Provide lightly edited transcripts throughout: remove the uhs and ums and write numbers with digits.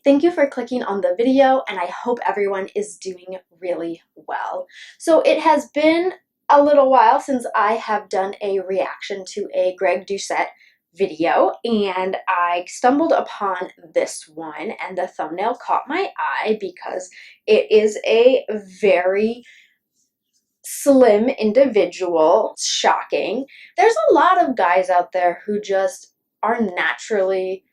thank you for clicking on the video, and I hope everyone is doing really well. So it has been a little while since I have done a reaction to a Greg Doucette video, and I stumbled upon this one, and the thumbnail caught my eye because it is a very slim individual. Shocking. There's a lot of guys out there who just are naturally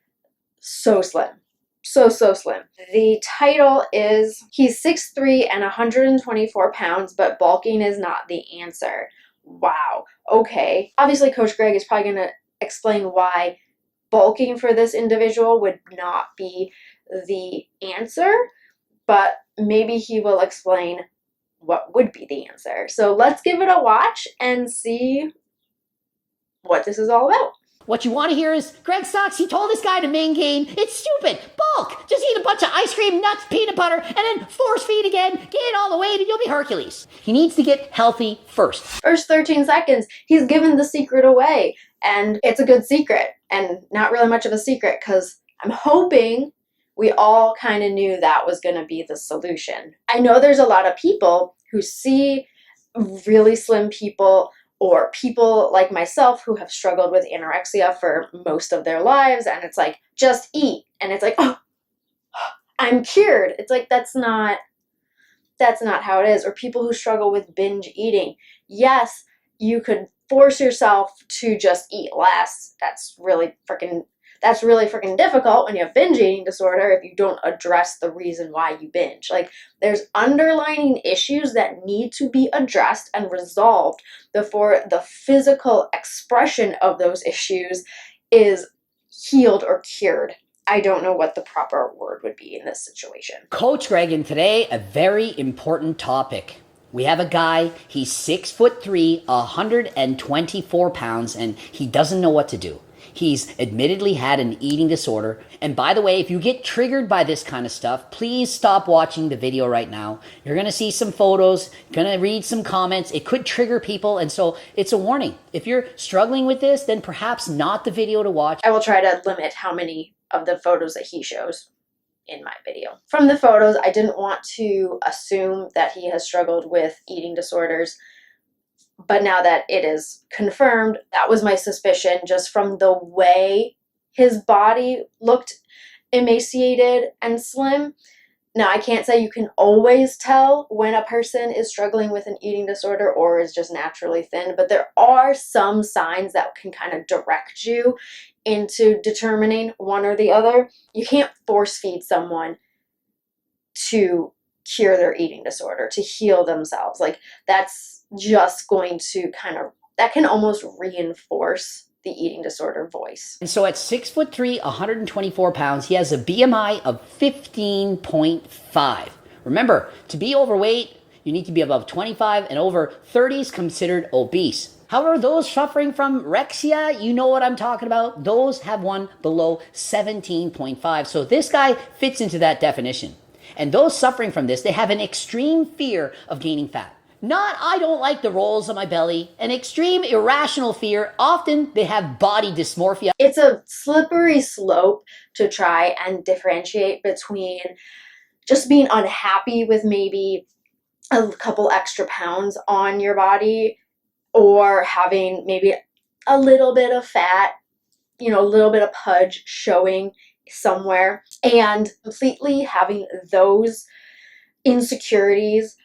so slim. So slim. The title is, he's 6'3" and 124 pounds, but bulking is not the answer. Wow. Okay. Obviously, Coach Greg is probably going to explain why bulking for this individual would not be the answer, but maybe he will explain what would be the answer. So let's give it a watch and see what this is all about. What you want to hear is, Greg sucks, he told this guy to maintain. It's stupid. Bulk. Just eat a bunch of ice cream, nuts, peanut butter, and then force feed again, gain all the weight, and you'll be Hercules. He needs to get healthy first. First 13 seconds, he's given the secret away. And it's a good secret, and not really much of a secret, because I'm hoping we all kind of knew that was going to be the solution. I know there's a lot of people who see really slim people, or people like myself who have struggled with anorexia for most of their lives, and it's like, just eat. And it's like, oh, I'm cured. It's like, that's not how it is. Or people who struggle with binge eating. Yes, you could force yourself to just eat less. That's really freaking difficult when you have binge eating disorder if you don't address the reason why you binge. Like, there's underlying issues that need to be addressed and resolved before the physical expression of those issues is healed or cured. I don't know what the proper word would be in this situation. Coach Greg, and today a very important topic. We have a guy, he's 6'3", 124 pounds, and he doesn't know what to do. He's admittedly had an eating disorder. And by the way, if you get triggered by this kind of stuff, please stop watching the video right now. You're going to see some photos, going to read some comments. It could trigger people, and so it's a warning. If you're struggling with this, then perhaps not the video to watch. I will try to limit how many of the photos that he shows in my video. From the photos, I didn't want to assume that he has struggled with eating disorders, but now that it is confirmed, that was my suspicion just from the way his body looked emaciated and slim. Now, I can't say you can always tell when a person is struggling with an eating disorder or is just naturally thin, but there are some signs that can kind of direct you into determining one or the other. You can't force feed someone to cure their eating disorder, to heal themselves. Like, that's just going to that can almost reinforce the eating disorder voice. And so at 6'3", 124 pounds, he has a BMI of 15.5. Remember, to be overweight, you need to be above 25, and over 30 is considered obese. However, those suffering from rexia, you know what I'm talking about, those have one below 17.5. So this guy fits into that definition. And those suffering from this, they have an extreme fear of gaining fat. Not, I don't like the rolls on my belly. An extreme irrational fear. Often they have body dysmorphia. It's a slippery slope to try and differentiate between just being unhappy with maybe a couple extra pounds on your body, or having maybe a little bit of fat, a little bit of pudge showing somewhere, and completely having those insecurities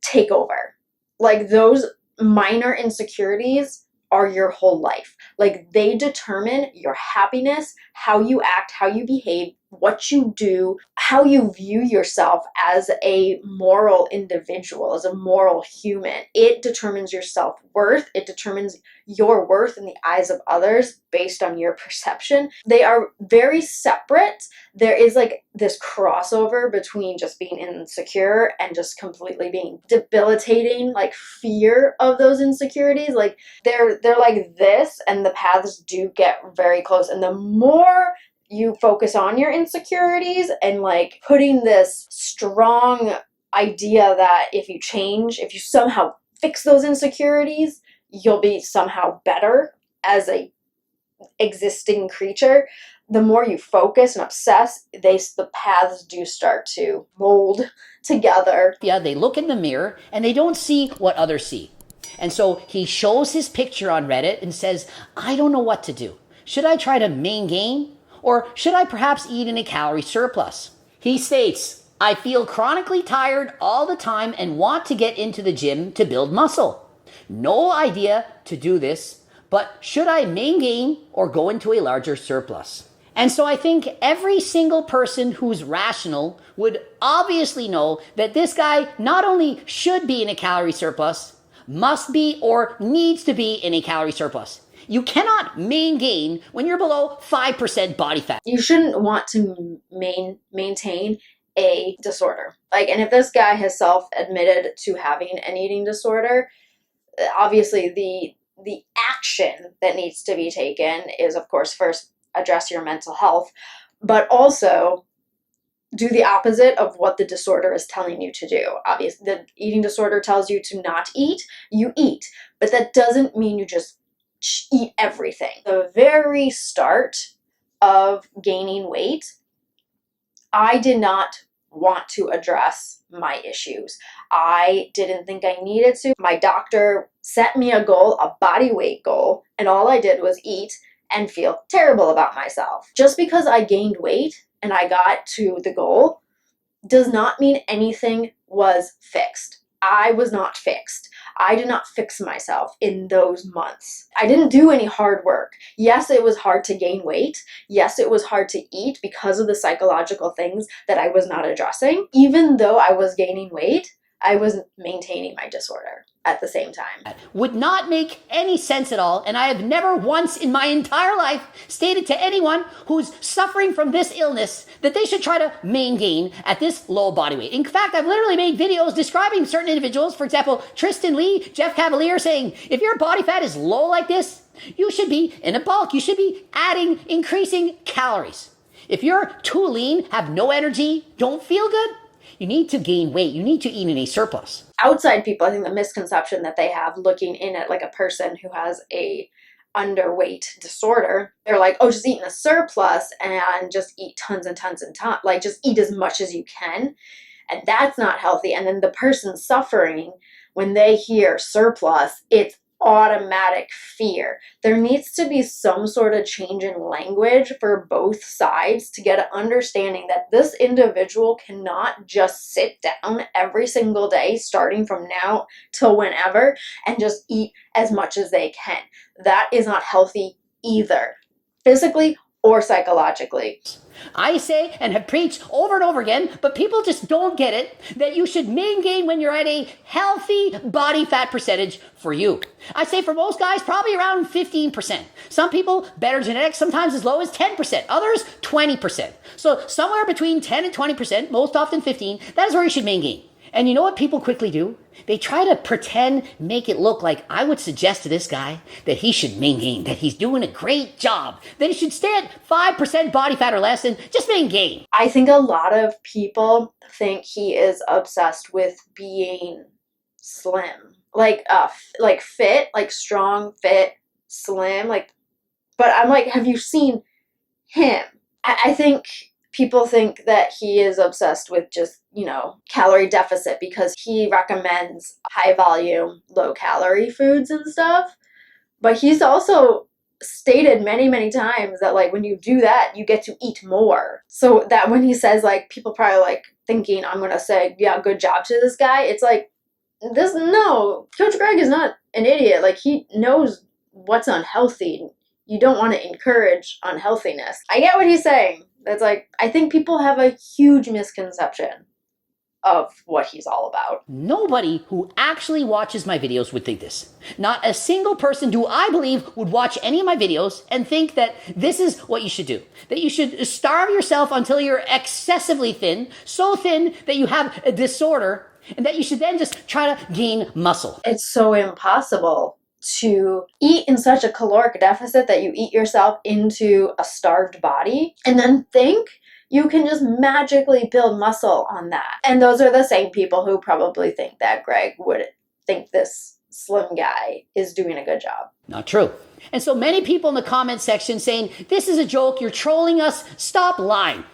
take over. Like, those minor insecurities are your whole life. Like, they determine your happiness, how you act, how you behave, what you do, how you view yourself as a moral individual, as a moral human. It determines your self-worth. It determines your worth in the eyes of others based on your perception. They are very separate. There is like this crossover between just being insecure and just completely being debilitating, like fear of those insecurities. Like, they're like this, and the paths do get very close. And the more you focus on your insecurities and like putting this strong idea that if you somehow fix those insecurities, you'll be somehow better as a existing creature, the more you focus and obsess, the paths do start to mold together. Yeah, they look in the mirror and they don't see what others see. And so he shows his picture on Reddit and says, I don't know what to do. Should I try to main gain? Or should I perhaps eat in a calorie surplus? He states, I feel chronically tired all the time and want to get into the gym to build muscle. No idea to do this, but should I main gain or go into a larger surplus? And so I think every single person who's rational would obviously know that this guy not only should be in a calorie surplus, must be or needs to be in a calorie surplus. You cannot main gain when you're below 5% body fat. You shouldn't want to maintain a disorder. And if this guy has self-admitted to having an eating disorder, obviously the action that needs to be taken is, of course, first address your mental health, but also do the opposite of what the disorder is telling you to do. Obviously, the eating disorder tells you to not eat, you eat, but that doesn't mean you just eat everything. The very start of gaining weight, I did not want to address my issues. I didn't think I needed to. My doctor set me a goal, a body weight goal, and all I did was eat and feel terrible about myself. Just because I gained weight and I got to the goal does not mean anything was fixed. I was not fixed. I did not fix myself in those months. I didn't do any hard work. Yes, it was hard to gain weight. Yes, it was hard to eat because of the psychological things that I was not addressing. Even though I was gaining weight, I was maintaining my disorder at the same time. Would not make any sense at all, and I have never once in my entire life stated to anyone who's suffering from this illness that they should try to main gain at this low body weight. In fact, I've literally made videos describing certain individuals, for example, Tristan Lee, Jeff Cavalier, saying, if your body fat is low like this, you should be in a bulk. You should be increasing calories. If you're too lean, have no energy, don't feel good, you need to gain weight. You need to eat in a surplus. Outside people, I think the misconception that they have looking in at a person who has a underweight disorder, they're like, oh, just eat in a surplus and just eat tons and tons and tons. Just eat as much as you can. And that's not healthy. And then the person suffering, when they hear surplus, it's automatic fear. There needs to be some sort of change in language for both sides to get an understanding that this individual cannot just sit down every single day, starting from now till whenever, and just eat as much as they can. That is not healthy either, physically or psychologically. I say and have preached over and over again, but people just don't get it, that you should main gain when you're at a healthy body fat percentage for you. I say for most guys, probably around 15%. Some people, better genetics, sometimes as low as 10%. Others, 20%. So somewhere between 10 and 20%, most often 15, that is where you should main gain. And you know what people quickly do? They try to pretend, make it look like I would suggest to this guy that he should main gain, that he's doing a great job, that he should stay at 5% body fat or less and just main gain. I think a lot of people think he is obsessed with being slim, fit, strong, fit, slim, but I'm like, have you seen him? I think people think that he is obsessed with just, calorie deficit because he recommends high volume, low calorie foods and stuff. But he's also stated many, many times that when you do that, you get to eat more. So that when he says people probably thinking I'm going to say, yeah, good job to this guy. It's no, Coach Greg is not an idiot. He knows what's unhealthy. You don't want to encourage unhealthiness. I get what he's saying. That's I think people have a huge misconception of what he's all about. Nobody who actually watches my videos would think this. Not a single person do I believe would watch any of my videos and think that this is what you should do. That you should starve yourself until you're excessively thin, so thin that you have a disorder, and that you should then just try to gain muscle. It's so impossible to eat in such a caloric deficit that you eat yourself into a starved body and then think you can just magically build muscle on that. And those are the same people who probably think that Greg would think this slim guy is doing a good job. Not true. And so many people in the comment section saying, this is a joke, you're trolling us, stop lying.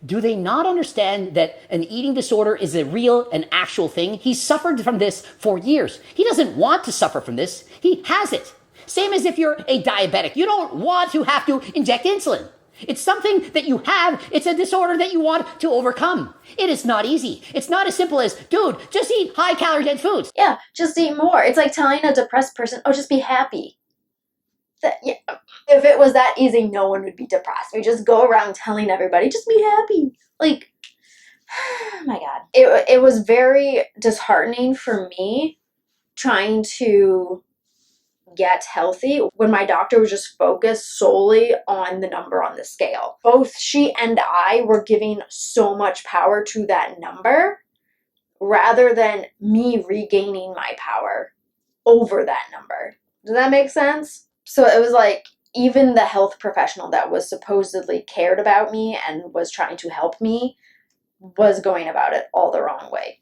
Do they not understand that an eating disorder is a real and actual thing? He's suffered from this for years. He doesn't want to suffer from this. He has it. Same as if you're a diabetic. You don't want to have to inject insulin. It's something that you have. It's a disorder that you want to overcome. It is not easy. It's not as simple as, dude, just eat high-calorie dense foods. Yeah, just eat more. It's like telling a depressed person, oh, just be happy. Yeah, if it was that easy, no one would be depressed. We just go around telling everybody, just be happy. Like, oh my God. It was very disheartening for me trying to get healthy when my doctor was just focused solely on the number on the scale. Both she and I were giving so much power to that number rather than me regaining my power over that number. Does that make sense? So it was like even the health professional that was supposedly cared about me and was trying to help me was going about it all the wrong way.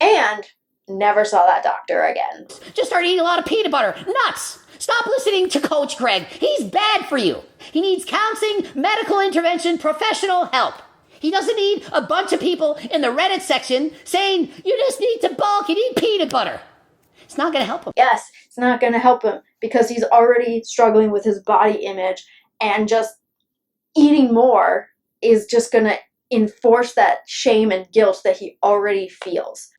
And never saw that doctor again. Just start eating a lot of peanut butter. Nuts! Stop listening to Coach Greg. He's bad for you. He needs counseling, medical intervention, professional help. He doesn't need a bunch of people in the Reddit section saying, you just need to bulk and eat peanut butter. It's not going to help him. Yes, it's not going to help him because he's already struggling with his body image, and just eating more is just going to enforce that shame and guilt that he already feels.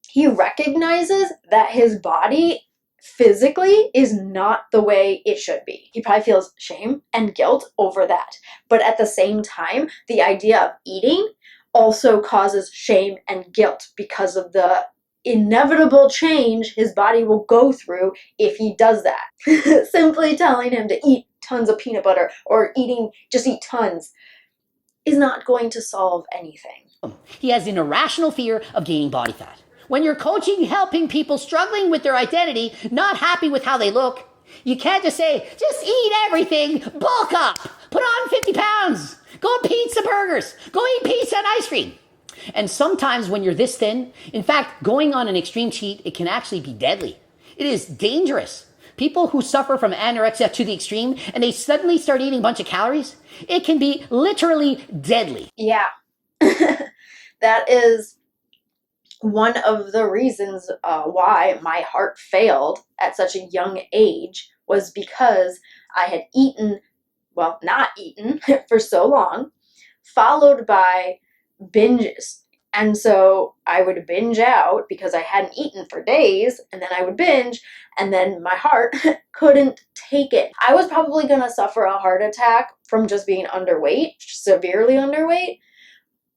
He recognizes that his body physically is not the way it should be. He probably feels shame and guilt over that. But at the same time, the idea of eating also causes shame and guilt because of the inevitable change his body will go through if he does that. Simply telling him to eat tons of peanut butter or just eat tons is not going to solve anything. He has an irrational fear of gaining body fat. When you're coaching, helping people struggling with their identity, not happy with how they look, you can't just say, just eat everything, bulk up, put on 50 pounds, go pizza burgers, go eat pizza and ice cream. And sometimes when you're this thin, in fact, going on an extreme cheat, it can actually be deadly. It is dangerous. People who suffer from anorexia to the extreme and they suddenly start eating a bunch of calories, it can be literally deadly. Yeah. That is one of the reasons why my heart failed at such a young age, was because I had not eaten for so long, followed by binges. And so I would binge out because I hadn't eaten for days, and then I would binge, and then my heart couldn't take it. I was probably going to suffer a heart attack from just being underweight, severely underweight.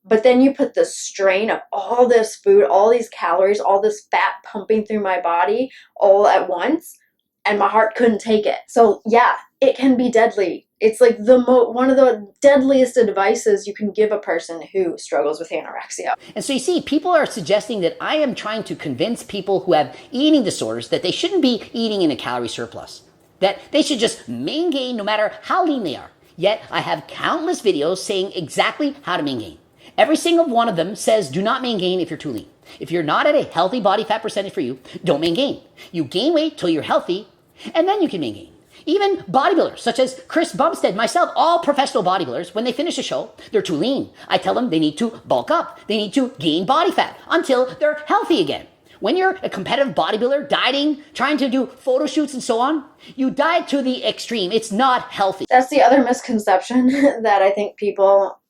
But then you put the strain of all this food, all these calories, all this fat pumping through my body all at once, and my heart couldn't take it. So yeah, it can be deadly. It's like one of the deadliest advices you can give a person who struggles with anorexia. And so you see, people are suggesting that I am trying to convince people who have eating disorders that they shouldn't be eating in a calorie surplus, that they should just maintain no matter how lean they are. Yet I have countless videos saying exactly how to maintain. Every single one of them says do not maintain if you're too lean. If you're not at a healthy body fat percentage for you, don't maintain. You gain weight till you're healthy, and then you can maintain. Even bodybuilders, such as Chris Bumstead, myself, all professional bodybuilders, when they finish a show, they're too lean. I tell them they need to bulk up. They need to gain body fat until they're healthy again. When you're a competitive bodybuilder, dieting, trying to do photo shoots and so on, you diet to the extreme. It's not healthy. That's the other misconception that I think people...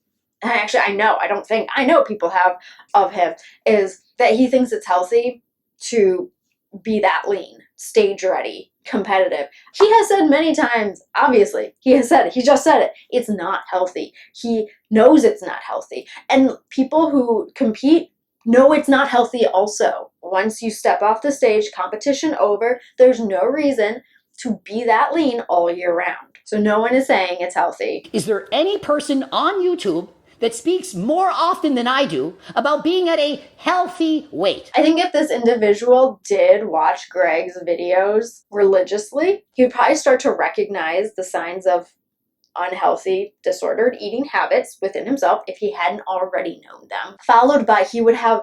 Actually, I know people have of him, is that he thinks it's healthy to be that lean, stage ready, competitive. He has said many times, obviously, he just said it, it's not healthy. He knows it's not healthy. And people who compete know it's not healthy also. Once you step off the stage, competition over, there's no reason to be that lean all year round. So no one is saying it's healthy. Is there any person on YouTube that speaks more often than I do about being at a healthy weight? I think if this individual did watch Greg's videos religiously, he would probably start to recognize the signs of unhealthy, disordered eating habits within himself if he hadn't already known them. Followed by he would have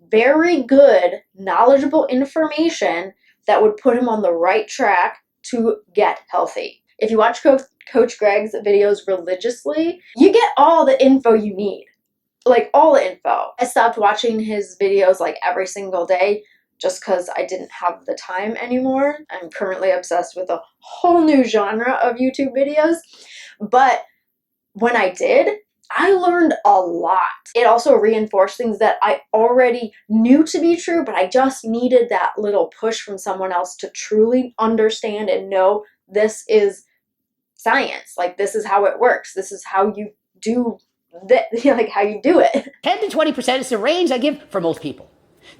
very good, knowledgeable information that would put him on the right track to get healthy. If you watch Coach Greg's videos religiously, you get all the info you need. Like, all the info. I stopped watching his videos like every single day just because I didn't have the time anymore. I'm currently obsessed with a whole new genre of YouTube videos. But when I did, I learned a lot. It also reinforced things that I already knew to be true, but I just needed that little push from someone else to truly understand and know this is science. Like, this is how it works. This is how you do that, like how you do it. 10 to 20% is the range I give for most people.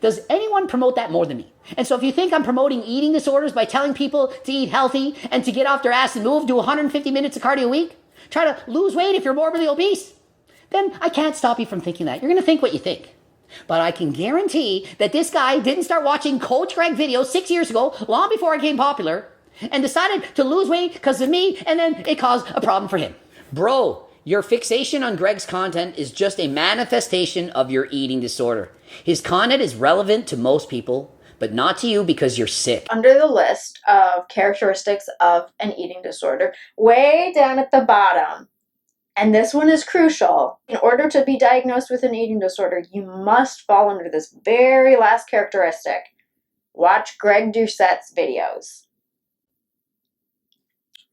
Does anyone promote that more than me? And so if you think I'm promoting eating disorders by telling people to eat healthy and to get off their ass and move, do 150 minutes of cardio a week, try to lose weight if you're morbidly obese, then I can't stop you from thinking that. You're going to think what you think. But I can guarantee that this guy didn't start watching Coach Greg videos 6 years ago, long before I became popular, and decided to lose weight because of me, and then it caused a problem for him. Bro, your fixation on Greg's content is just a manifestation of your eating disorder. His content is relevant to most people, but not to you because you're sick. Under the list of characteristics of an eating disorder, way down at the bottom, and this one is crucial, in order to be diagnosed with an eating disorder, you must fall under this very last characteristic. Watch Greg Doucette's videos.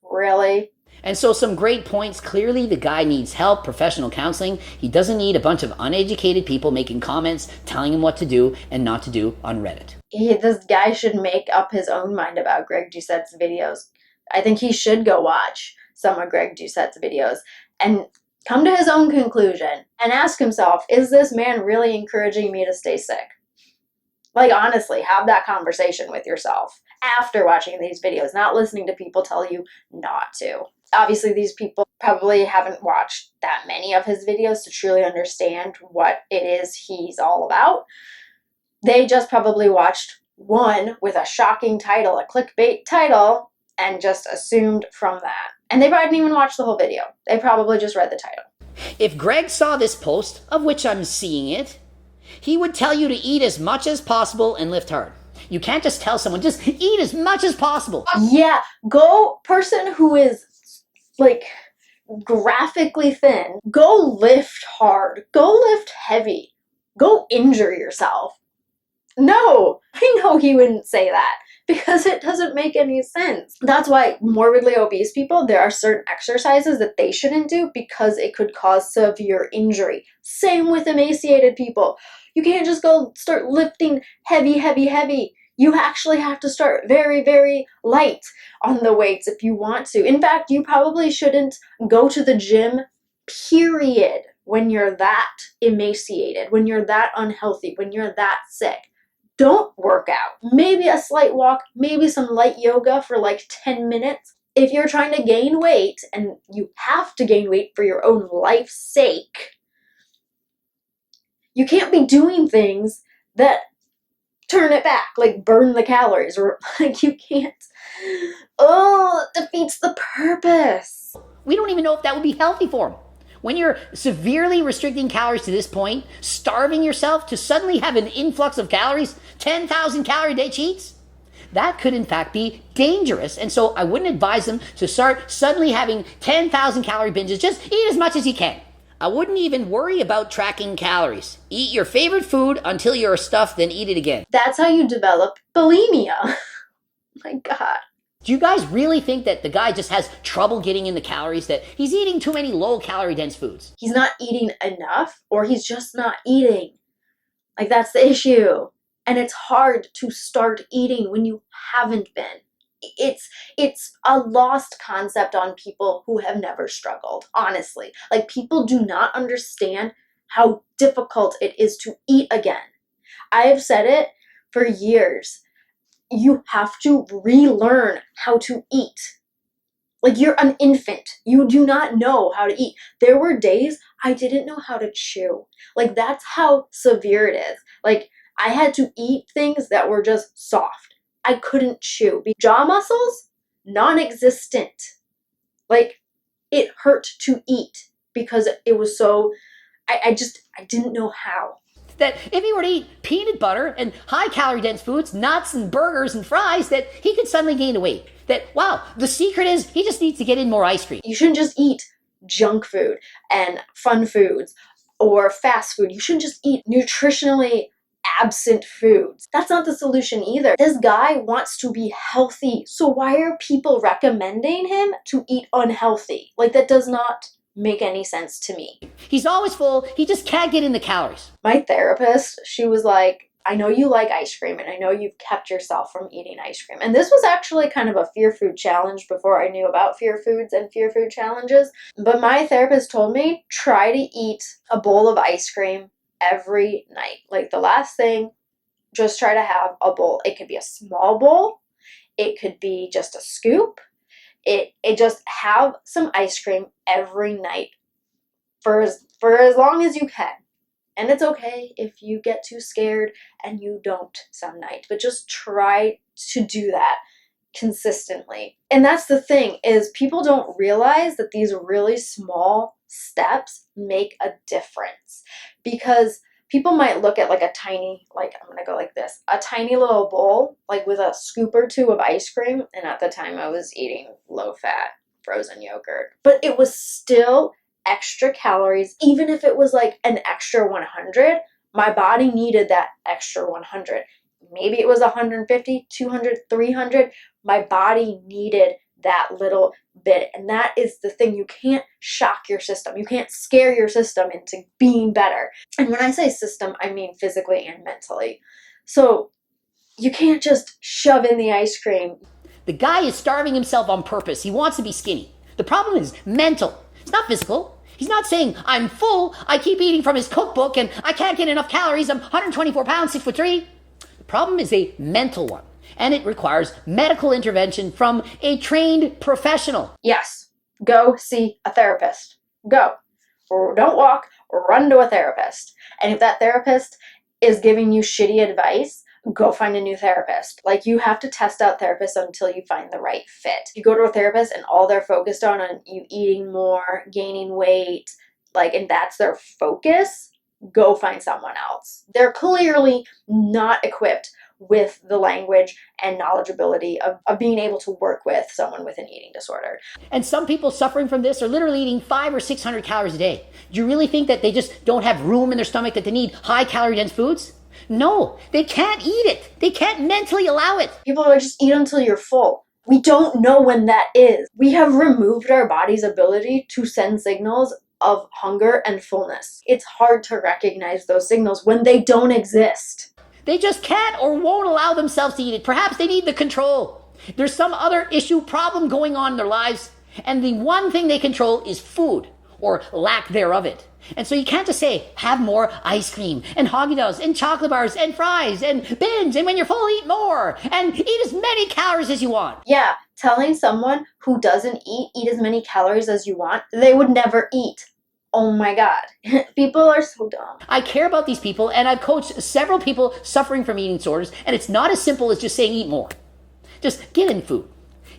Really? And so some great points. Clearly the guy needs help, professional counseling. He doesn't need a bunch of uneducated people making comments, telling him what to do and not to do on Reddit. This guy should make up his own mind about Greg Doucette's videos. I think he should go watch some of Greg Doucette's videos and come to his own conclusion and ask himself, is this man really encouraging me to stay sick? Like, honestly, have that conversation with yourself after watching these videos, not listening to people tell you not to. Obviously, these people probably haven't watched that many of his videos to truly understand what it is he's all about. They just probably watched one with a shocking title, a clickbait title, and just assumed from that. And they probably didn't even watch the whole video. They probably just read the title. If Greg saw this post, of which I'm seeing it, he would tell you to eat as much as possible and lift hard. You can't just tell someone, just eat as much as possible. Yeah, go person who is like graphically thin, go lift hard, go lift heavy, go injure yourself. No, I know he wouldn't say that because it doesn't make any sense. That's why morbidly obese people, there are certain exercises that they shouldn't do because it could cause severe injury. Same with emaciated people. You can't just go start lifting heavy. You actually have to start very light on the weights if you want to. In fact, you probably shouldn't go to the gym, period, when you're that emaciated, when you're that unhealthy, when you're that sick. Don't work out. Maybe a slight walk, maybe some light yoga for like 10 minutes. If you're trying to gain weight, and you have to gain weight for your own life's sake, you can't be doing things that turn it back, like burn the calories, or like you can't. Oh, it defeats the purpose. We don't even know if that would be healthy for him. When you're severely restricting calories to this point, starving yourself to suddenly have an influx of calories, 10,000 calorie a day cheats, that could in fact be dangerous. And so I wouldn't advise them to start suddenly having 10,000 calorie binges. Just eat as much as you can. I wouldn't even worry about tracking calories. Eat your favorite food until you're stuffed, then eat it again. That's how you develop bulimia. My God. Do you guys really think that the guy just has trouble getting in the calories, that he's eating too many low-calorie dense foods? He's not eating enough, or he's just not eating. Like, that's the issue. And it's hard to start eating when you haven't been. It's a lost concept on people who have never struggled, honestly. Like, people do not understand how difficult it is to eat again. I have said it for years. You have to relearn how to eat. Like, you're an infant. You do not know how to eat. There were days I didn't know how to chew. Like, that's how severe it is. Like, I had to eat things that were just soft. I couldn't chew. Jaw muscles, non-existent. Like, it hurt to eat because it was so, I didn't know how. That if he were to eat peanut butter and high calorie dense foods, nuts and burgers and fries, that he could suddenly gain the weight. That, wow, the secret is he just needs to get in more ice cream. You shouldn't just eat junk food and fun foods or fast food. You shouldn't just eat nutritionally absent foods. That's not the solution either. This guy wants to be healthy. So why are people recommending him to eat unhealthy? Like, that does not make any sense to me. He's always full. He just can't get in the calories. My therapist, she was like, I know you like ice cream and I know you've kept yourself from eating ice cream. And this was actually kind of a fear food challenge before I knew about fear foods and fear food challenges. But my therapist told me, try to eat a bowl of ice cream every night. Like, the last thing, just try to have a bowl. It could be a small bowl. It could be just a scoop. It just have some ice cream every night for as long as you can. And it's okay if you get too scared and you don't some nights, but just try to do that consistently. And that's the thing, is people don't realize that these really small steps make a difference, because people might look at like a tiny, like, I'm gonna go like this, a tiny little bowl, like with a scoop or two of ice cream. And at the time I was eating low fat frozen yogurt, but it was still extra calories. Even if it was like an extra 100, my body needed that extra 100. Maybe it was 150, 200, 300. My body needed that little bit. And that is the thing. You can't shock your system. You can't scare your system into being better. And when I say system, I mean physically and mentally. So you can't just shove in the ice cream. The guy is starving himself on purpose. He wants to be skinny. The problem is mental. It's not physical. He's not saying, I'm full, I keep eating from his cookbook, and I can't get enough calories, I'm 124 pounds, 6'3". The problem is a mental one, and it requires medical intervention from a trained professional. Yes, go see a therapist. Go. Or don't walk, or run to a therapist. And if that therapist is giving you shitty advice, go find a new therapist. Like, you have to test out therapists until you find the right fit. You go to a therapist and all they're focused on you eating more, gaining weight, like, and that's their focus, go find someone else. They're clearly not equipped with the language and knowledgeability of being able to work with someone with an eating disorder. And some people suffering from this are literally eating 500 or 600 calories a day. Do you really think that they just don't have room in their stomach, that they need high calorie dense foods? No, they can't eat it. They can't mentally allow it. People are just eat until you're full. We don't know when that is. We have removed our body's ability to send signals of hunger and fullness. It's hard to recognize those signals when they don't exist. They just can't or won't allow themselves to eat it. Perhaps they need the control. There's some other issue, problem going on in their lives, and the one thing they control is food, or lack thereof it. And so you can't just say, have more ice cream and Haagen-Dazs and chocolate bars and fries and binge, and when you're full, eat more and eat as many calories as you want. Yeah, telling someone who doesn't eat as many calories as you want, they would never eat. Oh my God. People are so dumb. I care about these people, and I've coached several people suffering from eating disorders, and it's not as simple as just saying eat more. Just get in food.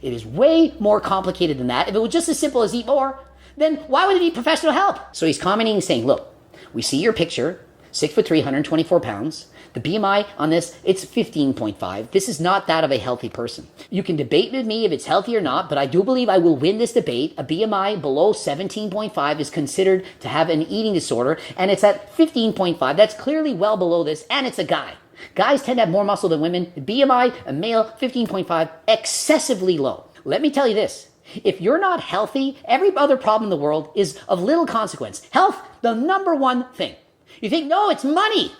It is way more complicated than that. If it was just as simple as eat more, then why would it need professional help? So he's commenting and saying, look, we see your picture, 6'3", 124 pounds. The BMI on this, it's 15.5. This is not that of a healthy person. You can debate with me if it's healthy or not, but I do believe I will win this debate. A BMI below 17.5 is considered to have an eating disorder, and it's at 15.5. That's clearly well below this, and it's a guy. Guys tend to have more muscle than women. BMI, a male, 15.5, excessively low. Let me tell you this. If you're not healthy, every other problem in the world is of little consequence. Health, the number one thing. You think, no, it's money.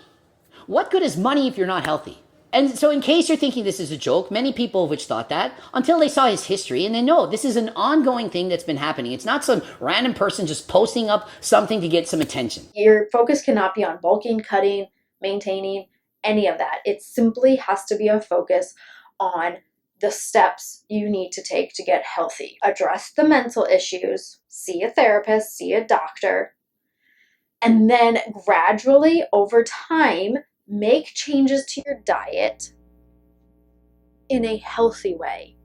What good is money if you're not healthy? And so in case you're thinking this is a joke, many people of which thought that until they saw his history, and they know this is an ongoing thing that's been happening. It's not some random person just posting up something to get some attention. Your focus cannot be on bulking, cutting, maintaining, any of that. It simply has to be a focus on the steps you need to take to get healthy. Address the mental issues, see a therapist, see a doctor, and then gradually over time, make changes to your diet in a healthy way.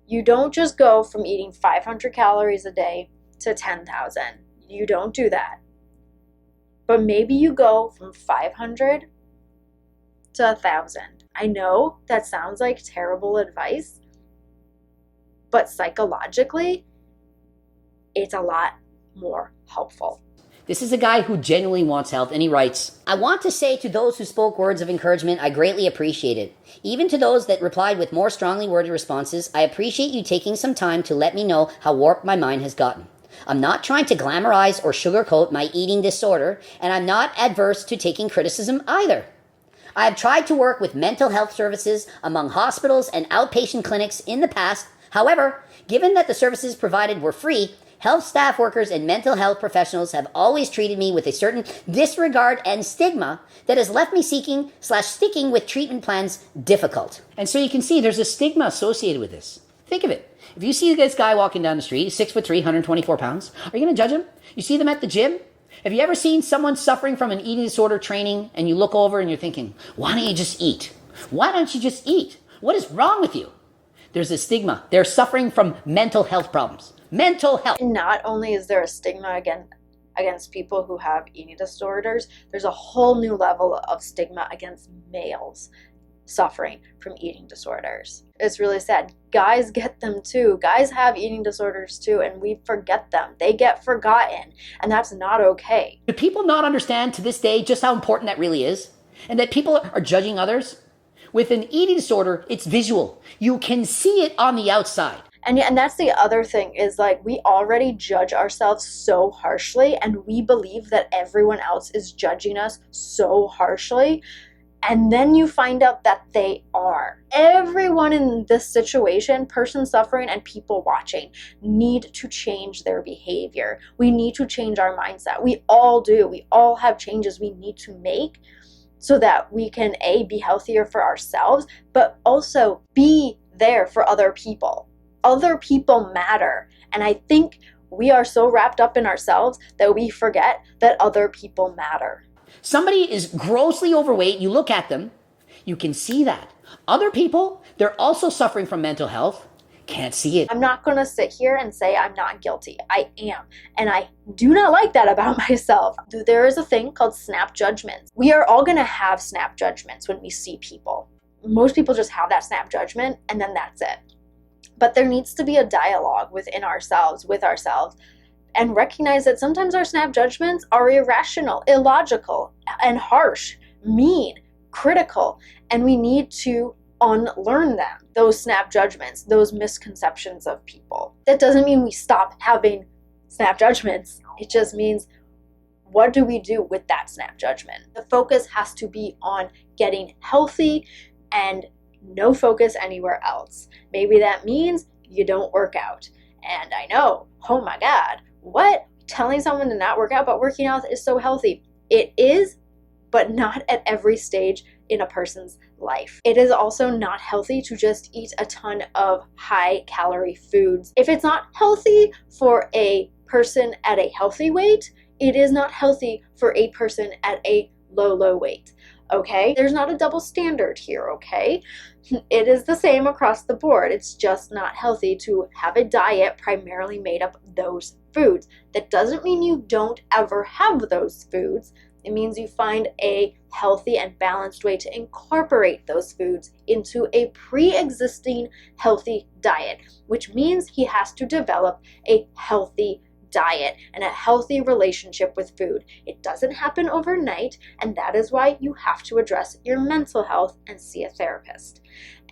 You don't just go from eating 500 calories a day to 10,000. You don't do that. but maybe you go from 500 to 1,000. I know that sounds like terrible advice, but psychologically, it's a lot more helpful. This is a guy who genuinely wants health, and he writes, I want to say to those who spoke words of encouragement, I greatly appreciate it. Even to those that replied with more strongly worded responses, I appreciate you taking some time to let me know how warped my mind has gotten. I'm not trying to glamorize or sugarcoat my eating disorder, and I'm not adverse to taking criticism either. I have tried to work with mental health services among hospitals and outpatient clinics in the past. However, given that the services provided were free, health staff workers and mental health professionals have always treated me with a certain disregard and stigma that has left me sticking with treatment plans difficult. And so you can see there's a stigma associated with this. Think of it. If you see this guy walking down the street, he's 6'3", 124 pounds, are you going to judge him? You see them at the gym? Have you ever seen someone suffering from an eating disorder training and you look over and you're thinking, why don't you just eat? Why don't you just eat? What is wrong with you? There's a stigma. They're suffering from mental health problems. Mental health. And not only is there a stigma against people who have eating disorders, there's a whole new level of stigma against males suffering from eating disorders. It's really sad. Guys get them too. Guys have eating disorders too, and we forget them. They get forgotten, and that's not okay. Do people not understand to this day just how important that really is? And that people are judging others? With an eating disorder, it's visual. You can see it on the outside. And that's the other thing is like we already judge ourselves so harshly, and we believe that everyone else is judging us so harshly. And then you find out that they are. Everyone in this situation, person suffering and people watching, need to change their behavior. We need to change our mindset. We all do. We all have changes we need to make so that we can be healthier for ourselves, but also be there for other people. Other people matter. And I think we are so wrapped up in ourselves that we forget that other people matter. Somebody is grossly overweight, you look at them, you can see that. Other people, they're also suffering from mental health, can't see it. I'm not going to sit here and say I'm not guilty. I am. And I do not like that about myself. There is a thing called snap judgments. We are all going to have snap judgments when we see people. Most people just have that snap judgment and then that's it. But there needs to be a dialogue within ourselves, with ourselves, and recognize that sometimes our snap judgments are irrational, illogical, and harsh, mean, critical, and we need to unlearn them, those snap judgments, those misconceptions of people. That doesn't mean we stop having snap judgments. It just means, what do we do with that snap judgment? The focus has to be on getting healthy and no focus anywhere else. Maybe that means you don't work out. And I know, oh my God, what? Telling someone to not work out but working out is so healthy. It is, but not at every stage in a person's life. It is also not healthy to just eat a ton of high calorie foods. If it's not healthy for a person at a healthy weight, it is not healthy for a person at a low weight. Okay? There's not a double standard here, okay? It is the same across the board. It's just not healthy to have a diet primarily made up of those foods. That doesn't mean you don't ever have those foods. It means you find a healthy and balanced way to incorporate those foods into a pre-existing healthy diet, which means he has to develop a healthy diet and a healthy relationship with food. It doesn't happen overnight, and that is why you have to address your mental health and see a therapist.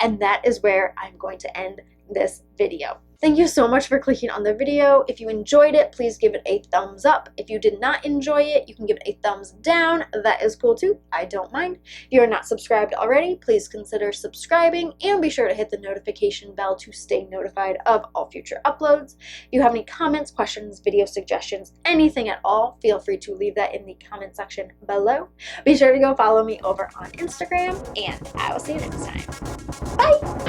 And that is where I'm going to end this video. Thank you so much for clicking on the video. If you enjoyed it, please give it a thumbs up. If you did not enjoy it, you can give it a thumbs down. That is cool too. I don't mind. If you are not subscribed already, please consider subscribing and be sure to hit the notification bell to stay notified of all future uploads. If you have any comments, questions, video suggestions, anything at all, feel free to leave that in the comment section below. Be sure to go follow me over on Instagram, and I will see you next time. Bye!